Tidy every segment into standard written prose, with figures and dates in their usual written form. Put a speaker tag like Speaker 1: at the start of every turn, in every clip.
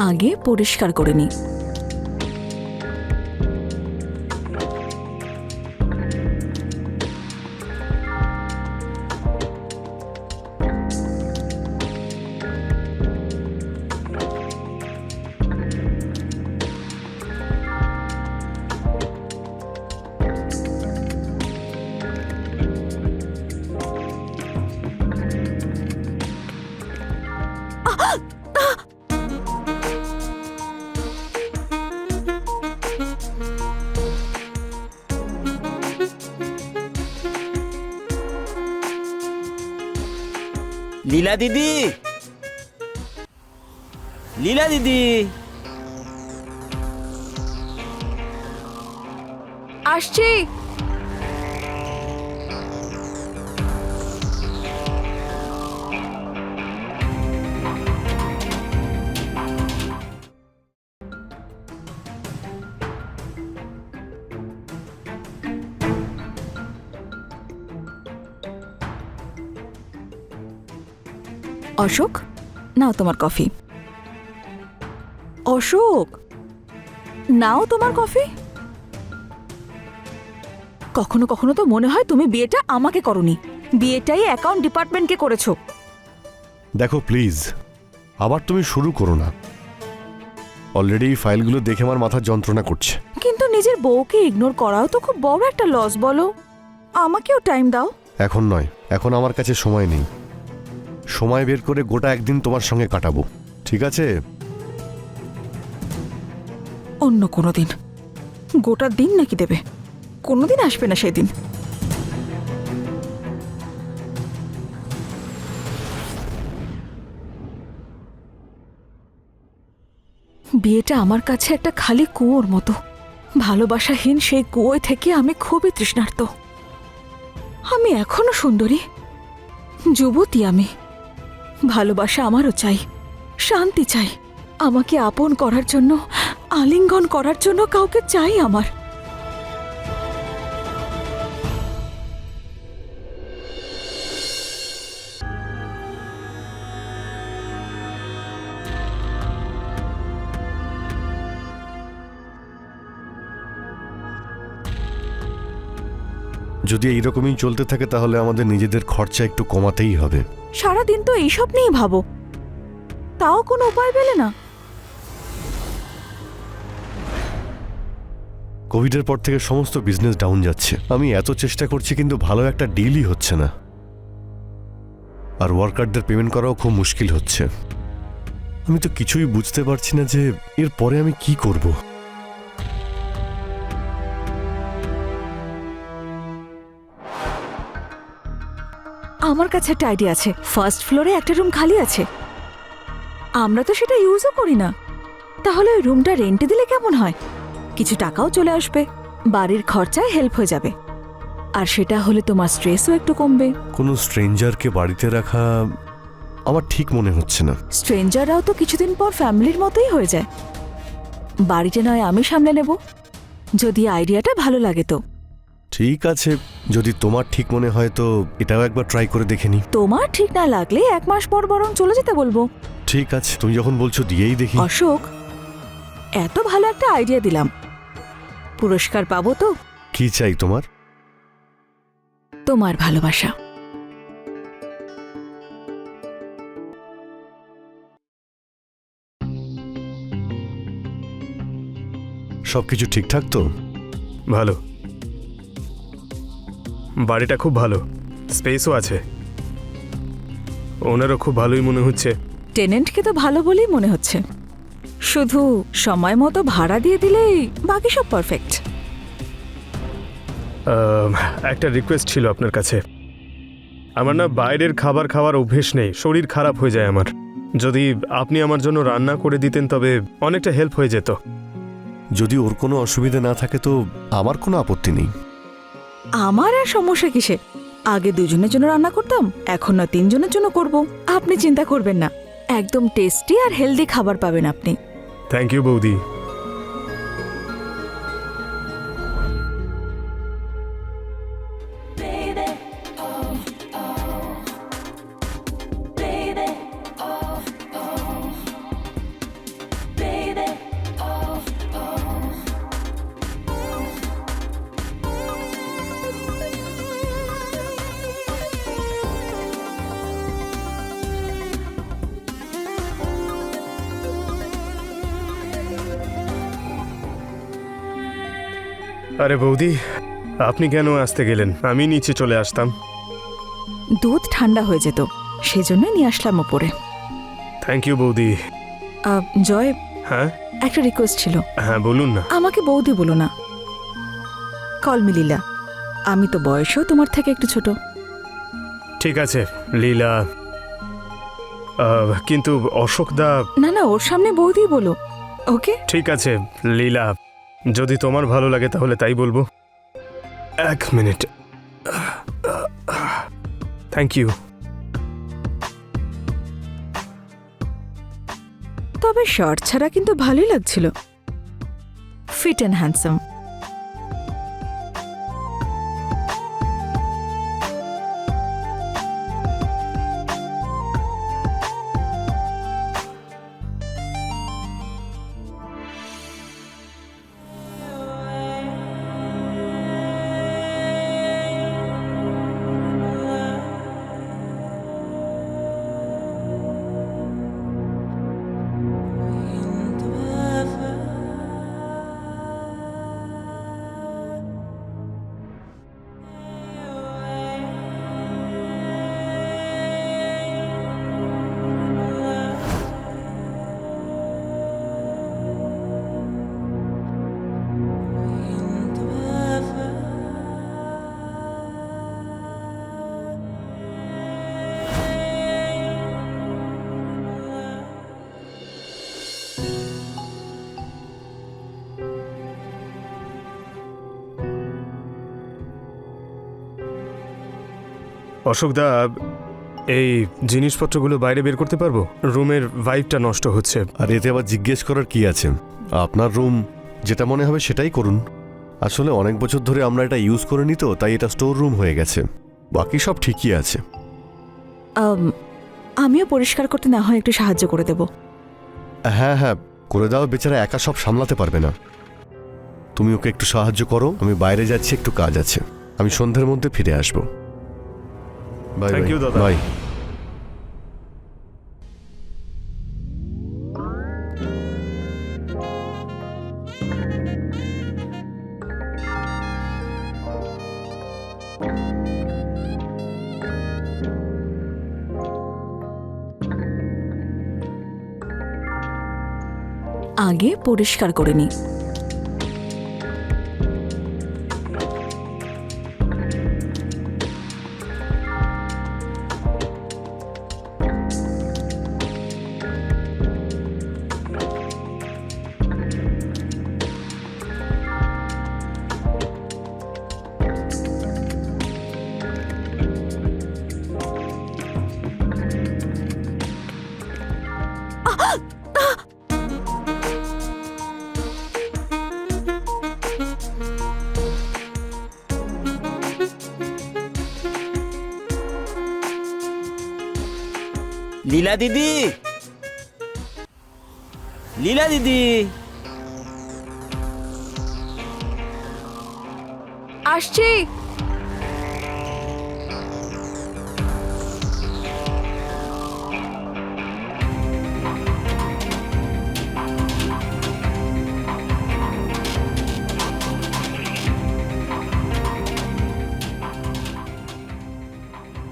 Speaker 1: আগে পরিষ্কার করে নি।
Speaker 2: লীলা দিদি, লীলা দিদি,
Speaker 1: আসছি। অশোক, নাও তোমার কফি। অশোক, নাও তোমার কফি। কখনো কখনো তো মনে হয় তুমি বিয়েটা আমাকে করনি, বিয়েটাই অ্যাকাউন্ট ডিপার্টমেন্টকে করেছো।
Speaker 3: দেখো প্লিজ, আবার তুমি শুরু করো না। অলরেডি এই ফাইলগুলো দেখে আমার মাথা যন্ত্রণা করছে।
Speaker 1: কিন্তু নিজের বউকে ইগনোর করাও তো খুব বড় একটা লস, বলো। আমাকেও টাইম দাও।
Speaker 3: এখন নয়, এখন আমার কাছে সময় নেই। সময় বের করে গোটা একদিন তোমার সঙ্গে কাটাবো, ঠিক আছে?
Speaker 1: অন্য কোনো দিন। গোটা দিন নাকি দেবে? কোনোদিন আসবে না সেদিন। বিয়েটা আমার কাছে একটা খালি কুয়োর মতো। ভালোবাসাহীন সেই কুয়োয় থেকে আমি খুবই তৃষ্ণার্ত। আমি এখনো সুন্দরী, যুবতী আমি। ভালোবাসা আমারও চাই, শান্তি চাই। আমাকে আপন করার জন্য, আলিঙ্গন করার জন্য কাউকে চাই আমার।
Speaker 3: যদি এইরকমই চলতে থাকে তাহলে আমাদের নিজেদের খরচা একটু কমাতেই হবে।
Speaker 1: সারাদিন তো এইসব নিয়েই ভাবো, তাও কোনো উপায় পেলে না?
Speaker 3: কোভিডের পর থেকে সমস্ত বিজনেস ডাউন যাচ্ছে। আমি এত চেষ্টা করছি কিন্তু ভালো একটা ডিলই হচ্ছে না, আর ওয়ার্কারদের পেমেন্ট করাও খুব মুশকিল হচ্ছে। আমি তো কিছুই বুঝতে পারছি না যে এরপরে আমি কি করব।
Speaker 1: আমার কাছে একটা আইডিয়া আছে। ফার্স্ট ফ্লোরে একটা রুম খালি আছে, আমরা তো সেটা ইউজও করি না। তাহলে ওই রুমটা রেন্টে দিলে কেমন হয়? কিছু টাকাও চলে আসবে, বাড়ির খরচায় হেল্প হয়ে যাবে, আর সেটা হলে তোমার স্ট্রেসও একটু কমবে।
Speaker 3: কোনো স্ট্রেঞ্জারকে বাড়িতে রাখা আমার ঠিক মনে হচ্ছে না।
Speaker 1: স্ট্রেঞ্জাররাও তো কিছুদিন পর ফ্যামিলির মতোই হয়ে যায়। বাড়িটা নয় আমি সামলে নেব, যদি আইডিয়াটা ভালো লাগে তো।
Speaker 3: ঠিক আছে, যদি তোমার ঠিক মনে হয় তো এটাও একবার ট্রাই করে দেখে নি।
Speaker 1: তোমার ঠিক না লাগলে 1 মাস পর বরং চলে যেতে বলবো।
Speaker 3: ঠিক আছে, তুমি যখন বলছো দিয়েই দেখি।
Speaker 1: অশোক, এত ভালো একটা আইডিয়া দিলাম, পুরস্কার পাবো তো?
Speaker 3: কি চাই তোমার?
Speaker 1: তোমার ভালোবাসা।
Speaker 3: সবকিছু ঠিকঠাক তো?
Speaker 4: ভালো, বাড়িটা খুব ভালো, স্পেসও আছে, ওনারও খুব ভালোই মনে হচ্ছে।
Speaker 1: টেনেন্টকে তো ভালো বলেই মনে হচ্ছে, শুধু সময় মতো ভাড়া দিয়ে দিলেই বাকি সব পারফেক্ট।
Speaker 4: একটা রিকোয়েস্ট ছিল আপনার কাছে। আমার না বাইরের খাবার খাওয়ার অভ্যেস নেই, শরীর খারাপ হয়ে যায় আমার। যদি আপনি আমার জন্য রান্না করে দিতেন তবে অনেকটা হেল্প হয়ে যেত।
Speaker 3: যদি ওর কোনো অসুবিধা না থাকে তো আমার কোনো আপত্তি নেই।
Speaker 1: আমার আর সমস্যা কিসে? আগে 2 জনের জন্য রান্না করতাম, এখন না 3 জনের জন্য করব। আপনি চিন্তা করবেন না, একদম টেস্টি আর হেলদি খাবার পাবেন আপনি।
Speaker 4: থ্যাংক ইউ বৌদি। আরে বৌদি, আপনি কেন আসতে গেলেন? আমি নিচে চলে আসতাম।
Speaker 1: দুধ ঠান্ডা হয়ে যেত, সেই জন্য নিয়ে আসলাম ওপরে।
Speaker 4: থ্যাংক ইউ বৌদি।
Speaker 1: জয়,
Speaker 4: হ্যাঁ
Speaker 1: একটা রিকোয়েস্ট ছিল।
Speaker 4: হ্যাঁ বলুন না।
Speaker 1: আমাকে বৌদি বলো না, কল মি লীলা। আমি তো বয়সেও তোমার থেকে একটু ছোট।
Speaker 4: ঠিক আছে লীলা, কিন্তু অশোকদা।
Speaker 1: না না, ওর সামনে বৌদি বলো, ওকে?
Speaker 4: ঠিক আছে লীলা, যদি তোমার ভালো লাগে তাহলে তাই বলবো। এক মিনিট। Thank you.
Speaker 1: তবে শর্ট ছাড়া কিন্তু ভালোই লাগছিল, ফিট অ্যান্ড হ্যান্ডসাম।
Speaker 4: অশোকদা, এই জিনিসপত্রগুলো বাইরে বের করতে পারবো? রুমের ভাইবটা নষ্ট হচ্ছে।
Speaker 3: আর এতে আবার জিজ্ঞেস করার কি আছে? আপনার রুম যেটা মনে হবে সেটাই করুন। আসলে অনেক বছর ধরে আমরা এটা ইউজ করে নি তো, তাই এটা স্টোর রুম হয়ে গেছে। বাকি সব ঠিকই আছে।
Speaker 1: আমিও পরিষ্কার করতে না হয় একটু সাহায্য করে দেব।
Speaker 3: হ্যাঁ হ্যাঁ, করে দাও। বেচারা একা সব সামলাতে পারবে না। তুমি ওকে একটু সাহায্য করো। আমি বাইরে যাচ্ছি, একটু কাজ আছে। আমি সন্ধ্যের মধ্যে ফিরে আসবো। Bye
Speaker 4: Thank
Speaker 3: bye.
Speaker 4: you, দাদা।
Speaker 3: বাই।
Speaker 1: আগে পরিষ্কার করে নি।
Speaker 2: লীলা দিদি, লীলা দিদি,
Speaker 1: আসছি।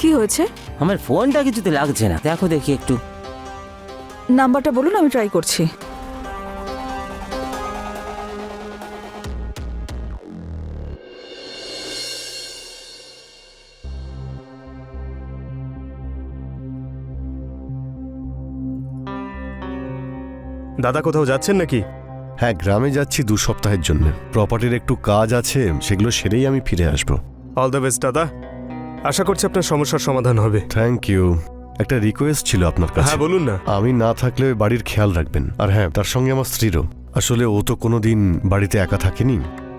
Speaker 1: কি হয়েছে?
Speaker 2: আমার ফোনটা কিছুতে লাগছে না, দেখো দেখি একটু।
Speaker 1: নাম্বারটা বলুন, আমি ট্রাই করছি।
Speaker 4: দাদা কোথাও যাচ্ছেন নাকি?
Speaker 3: হ্যাঁ, গ্রামে যাচ্ছি 2 সপ্তাহের জন্য। প্রপার্টির একটু কাজ আছে, সেগুলো সেরেই আমি ফিরে আসবো।
Speaker 4: অল দ্য বেস্ট দাদা। আশা করছি আপনার সমস্যার সমাধান হবে।
Speaker 3: Thank you. একটা রিকোয়েস্ট ছিল আপনার কাছে।
Speaker 4: হ্যাঁ বলুন না।
Speaker 3: আমি না থাকলে ওই বাড়ির খেয়াল রাখবেন, আর হ্যাঁ তার সঙ্গে আমার স্ত্রীরও। আসলে ও তো কোনোদিন বাড়িতে একা থাকেনি,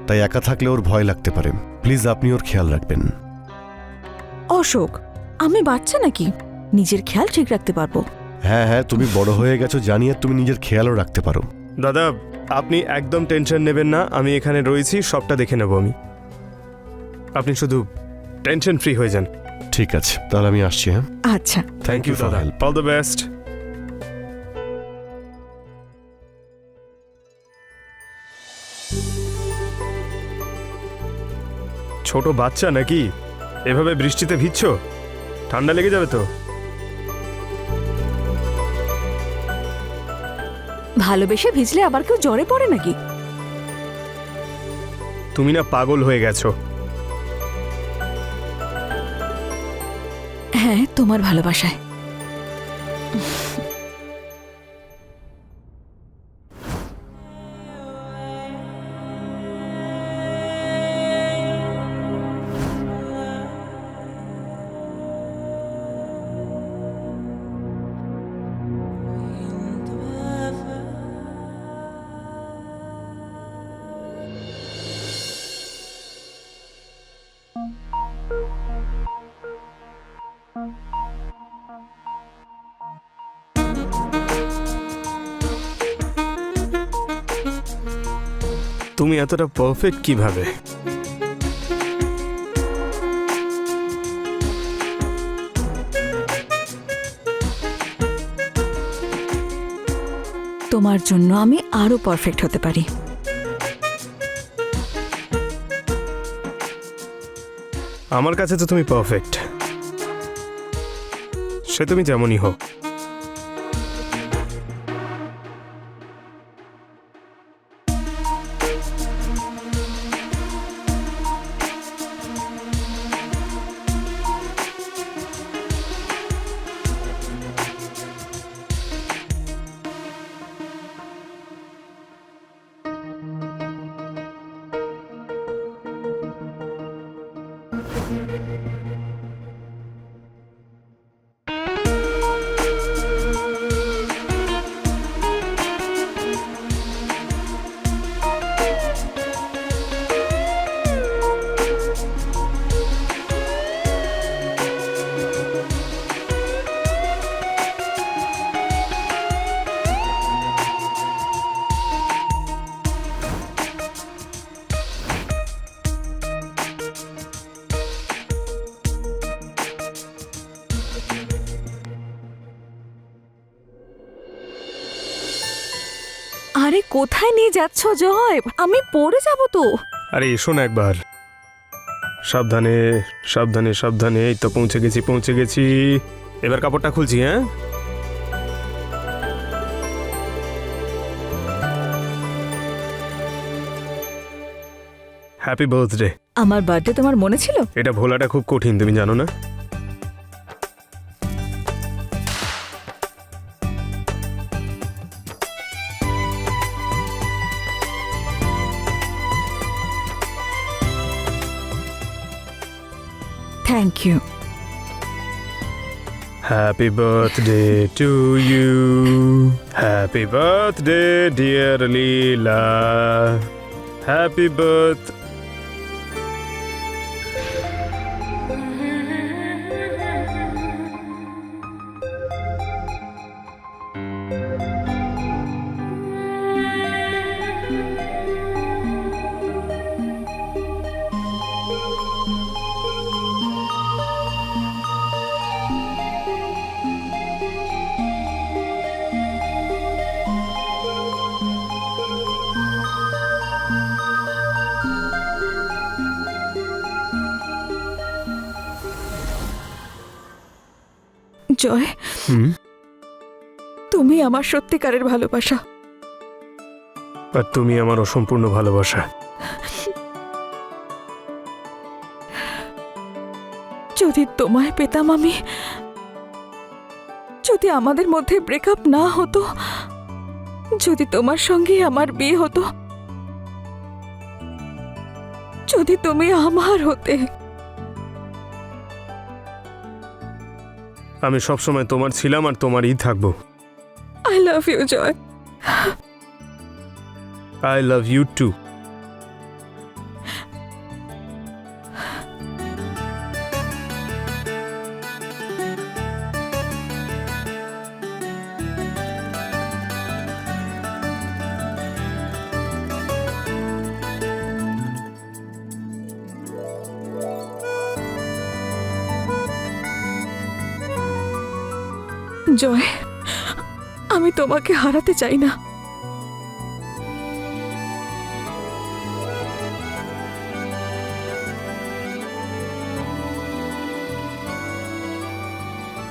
Speaker 3: তাই একা থাকলে ওর ভয় লাগতে পারে। প্লিজ আপনি ওর খেয়াল রাখবেন।
Speaker 1: অশোক, আমি বাচ্চা নাকি? নিজের খেয়াল ঠিক রাখতে পারবো।
Speaker 3: হ্যাঁ হ্যাঁ, তুমি বড় হয়ে গেছো জানিয়ে তুমি নিজের খেয়ালও রাখতে পারো।
Speaker 4: দাদা আপনি একদম টেনশন নেবেন না, আমি এখানে রয়েছি, সবটা দেখে নেব আমি। আপনি শুধু টেনশন ফ্রি হয়ে যান।
Speaker 3: ঠিক আছে, তাহলে আমি আসছি। হ্যাঁ,
Speaker 1: আচ্ছা,
Speaker 3: thank you for help.
Speaker 4: All the best. ছোট বাচ্চা নাকি? এভাবে বৃষ্টিতে ভিজছ? ঠান্ডা লেগে যাবে তো।
Speaker 1: ভালোবেসে ভিজলে আবার কেউ জ্বরে পড়ে নাকি?
Speaker 4: তুমি না পাগল হয়ে গেছো।
Speaker 1: হ্যাঁ, তোমার ভালোবাসায়।
Speaker 4: তুমি এতটা পারফেক্ট কিভাবে?
Speaker 1: তোমার জন্য আমি আরো পারফেক্ট হতে পারি।
Speaker 4: আমার কাছে তো তুমি পারফেক্ট, সে তুমি যেমনই হোক।
Speaker 1: আরে কোথায় নিয়ে যাচ্ছ জয়? আমি পড়ে যাব তো।
Speaker 4: আরে এসো না একবার। সাবধানে সাবধানে সাবধানে। এই তো পৌঁছে গেছি পৌঁছে গেছি। এবার কাপড়টা খুলছি। হ্যাঁ, হ্যাপি বার্থডে।
Speaker 1: আমার বার্থডে তোমার মনে ছিল?
Speaker 4: এটা ভোলাটা খুব কঠিন, তুমি জানো না?
Speaker 1: Thank you.
Speaker 4: Happy birthday to you. Happy birthday, dear Leela. Happy birthday.
Speaker 1: জয়, তুমি আমার সত্যিকারের ভালোবাসা।
Speaker 4: আর তুমি আমার অসম্পূর্ণ ভালোবাসা।
Speaker 1: যদি তোমায় পেতাম আমি, যদি আমাদের মধ্যে ব্রেকআপ না হতো, যদি তোমার সঙ্গে আমার বিয়ে হতো, যদি তুমি আমার হতে,
Speaker 4: আমি সবসময় তোমার ছিলাম আর তোমারই থাকবো।
Speaker 1: I love you Joy.
Speaker 4: I love you too.
Speaker 1: Joy, আমি তোমাকে হারাতে চাই না।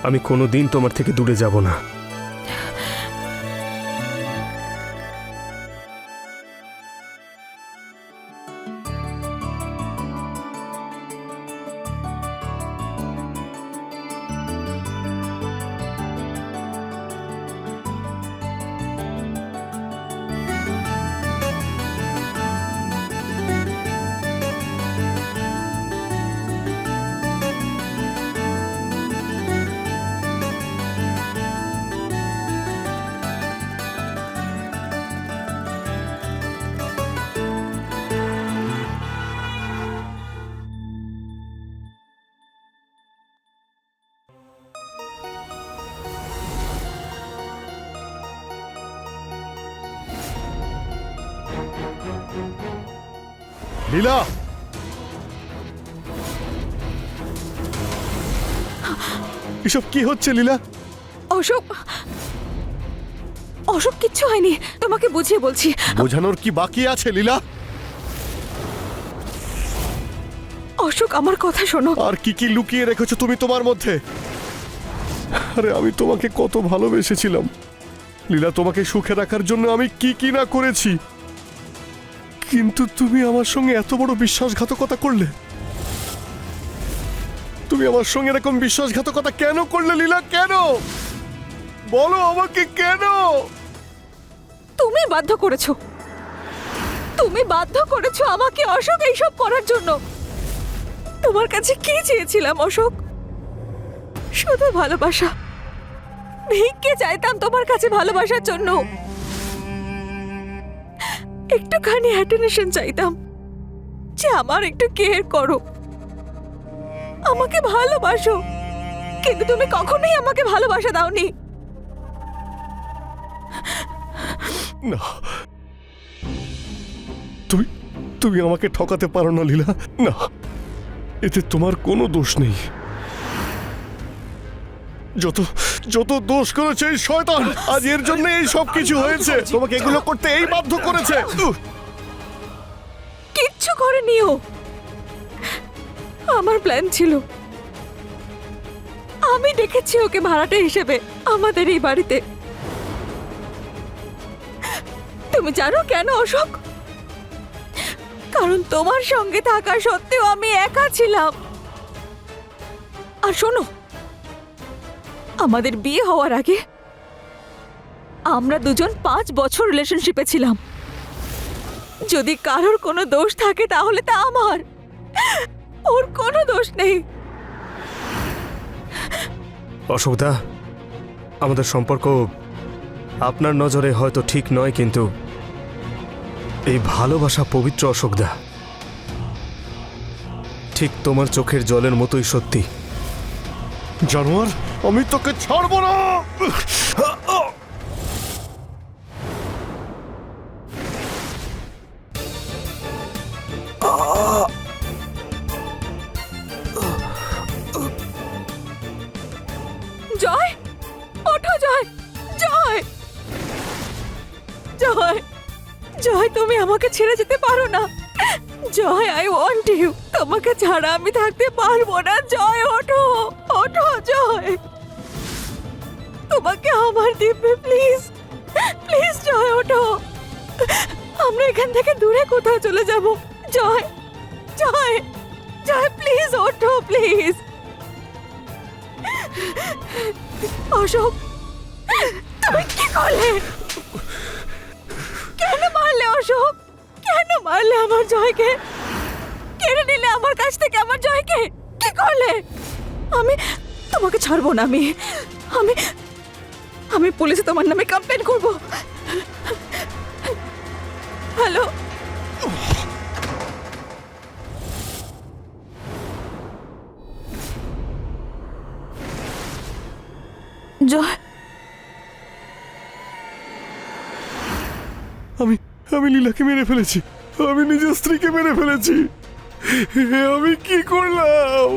Speaker 4: আমি কোনোদিন তোমার থেকে দূরে যাব না।
Speaker 3: লীলা, এসব কি হচ্ছে লীলা?
Speaker 1: অশোক, অশোক কিচ্ছু হয়নি, তোমাকে বুঝিয়ে বলছি।
Speaker 3: বোঝানোর কি বাকি আছে লীলা?
Speaker 1: অশোক আমার কথা শোনো।
Speaker 3: আর কি কি লুকিয়ে রেখেছো তুমি তোমার মধ্যে? আরে আমি তোমাকে কত ভালোবেসেছিলাম লীলা, তোমাকে সুখে রাখার জন্য আমি কি কি না করেছি, কিন্তু তুমি আমার সঙ্গে এত বড় বিশ্বাসঘাতকতা করলে। তুমি আমার সঙ্গে এরকম বিশ্বাসঘাতকতা কেন করলে লীলা? কেন বলো আমাকে, কেন?
Speaker 1: তুমি বাধ্য করেছো, তুমি বাধ্য করেছো আমাকে অশোক এইসব করার জন্য। তোমার কাছে কি চেয়েছিলাম অশোক? শুধু ভালোবাসা। ভিক্ষে চাইতাম তোমার কাছে ভালোবাসার জন্য, একটুখানি অ্যাটেনশন চাইতাম যে আমার একটু কেয়ার করো, আমাকে ভালোবাসো। কিন্তু তুমি কখনোই আমাকে ভালোবাসা দাওনি।
Speaker 3: না, তুমি তুমি আমাকে ঠকাতে পারো না লীলা। না, এতে তোমার কোনো দোষ নেই। যত যত দোষ করেছে এই শয়তান, আজ এর জন্য এই সব কিছু হয়েছে। তোমাকে এগুলো করতে এই বাধ্য করেছে।
Speaker 1: কিচ্ছু করেনিও, আমার প্ল্যান ছিল। আমি ডেকেছি ওকে ভাড়াটে হিসেবে আমাদের এই বাড়িতে। তুমি জানো কেন অশোক? কারণ তোমার সঙ্গে থাকা সত্ত্বেও আমি একা ছিলাম। আর শোনো, আমাদের বিয়ে হওয়ার আগে আমরা দুজন 5 বছর রিলেশনশিপে ছিলাম। যদি কারোর কোনো দোষ থাকে তাহলে তা আমার, ওর কোনো দোষ নেই।
Speaker 4: অশোকদা, আমাদের সম্পর্ক আপনার নজরে হয়তো ঠিক নয়, কিন্তু এই ভালোবাসা পবিত্র অশোকদা, ঠিক তোমার চোখের জলের মতোই সত্যি।
Speaker 3: জানোয়ার, আমি তোকে ছাড়বো না।
Speaker 1: জয়, ওঠো জয়, জয়, জয়, জয়, তুমি আমাকে ছেড়ে যেতে পারো না। জয়, আই ওয়ান্ট ইউ। তোমাকে ছাড়া আমি থাকতে পারবো না। জয়, ওঠো, ওঠো জয়, তোমাকে আমার দিব্যে, প্লিজ, প্লিজ জয় ওঠো। আমরা এখান থেকে দূরে কোথাও চলে যাব। জয়, জয়, জয়, প্লিজ ওঠো, প্লিজ। অশোক, তুমি কি করলে? কেন মারলে অশোক? কেন মারলে আমার জয়কে? কেড়ে নিলে আমার কাছ থেকে আমার জয়কে। কি করলে? আমি তোমাকে ছাড়বো না আমি আমি আমি পুলিশে তোমার নামে কমপ্লেন করব। হ্যালো, জয়,
Speaker 3: আমি আমি লীলাকে মেরে ফেলেছি, আমি নিজের স্ত্রীকে মেরে ফেলেছি। আমি কি করলাম?